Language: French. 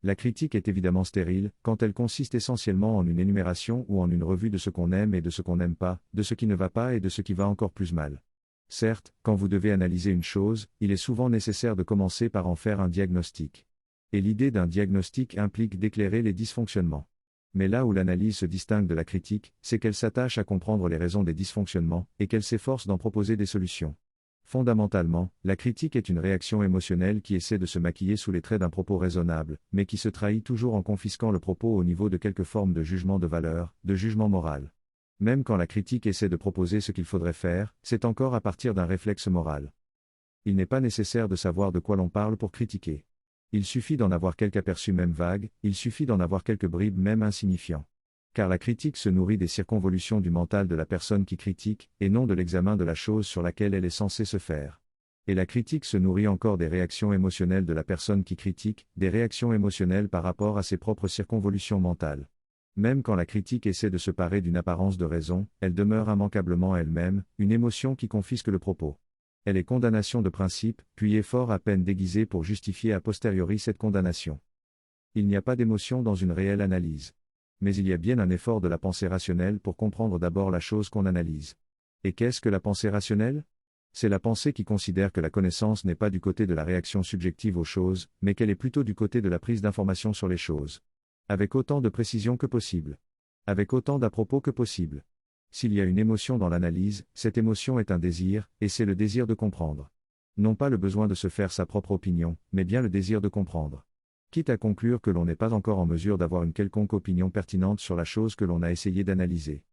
La critique est évidemment stérile, quand elle consiste essentiellement en une énumération ou en une revue de ce qu'on aime et de ce qu'on n'aime pas, de ce qui ne va pas et de ce qui va encore plus mal. Certes, quand vous devez analyser une chose, il est souvent nécessaire de commencer par en faire un diagnostic. Et l'idée d'un diagnostic implique d'éclairer les dysfonctionnements. Mais là où l'analyse se distingue de la critique, c'est qu'elle s'attache à comprendre les raisons des dysfonctionnements, et qu'elle s'efforce d'en proposer des solutions. Fondamentalement, la critique est une réaction émotionnelle qui essaie de se maquiller sous les traits d'un propos raisonnable, mais qui se trahit toujours en confisquant le propos au niveau de quelque forme de jugement de valeur, de jugement moral. Même quand la critique essaie de proposer ce qu'il faudrait faire, c'est encore à partir d'un réflexe moral. Il n'est pas nécessaire de savoir de quoi l'on parle pour critiquer. Il suffit d'en avoir quelque aperçu même vague, il suffit d'en avoir quelques bribes même insignifiants. Car la critique se nourrit des circonvolutions du mental de la personne qui critique, et non de l'examen de la chose sur laquelle elle est censée se faire. Et la critique se nourrit encore des réactions émotionnelles de la personne qui critique, des réactions émotionnelles par rapport à ses propres circonvolutions mentales. Même quand la critique essaie de se parer d'une apparence de raison, elle demeure immanquablement elle-même, une émotion qui confisque le propos. Elle est condamnation de principe, puis effort à peine déguisé pour justifier a posteriori cette condamnation. Il n'y a pas d'émotion dans une réelle analyse. Mais il y a bien un effort de la pensée rationnelle pour comprendre d'abord la chose qu'on analyse. Et qu'est-ce que la pensée rationnelle ? C'est la pensée qui considère que la connaissance n'est pas du côté de la réaction subjective aux choses, mais qu'elle est plutôt du côté de la prise d'information sur les choses. Avec autant de précision que possible. Avec autant d'à-propos que possible. S'il y a une émotion dans l'analyse, cette émotion est un désir, et c'est le désir de comprendre. Non pas le besoin de se faire sa propre opinion, mais bien le désir de comprendre. Quitte à conclure que l'on n'est pas encore en mesure d'avoir une quelconque opinion pertinente sur la chose que l'on a essayé d'analyser.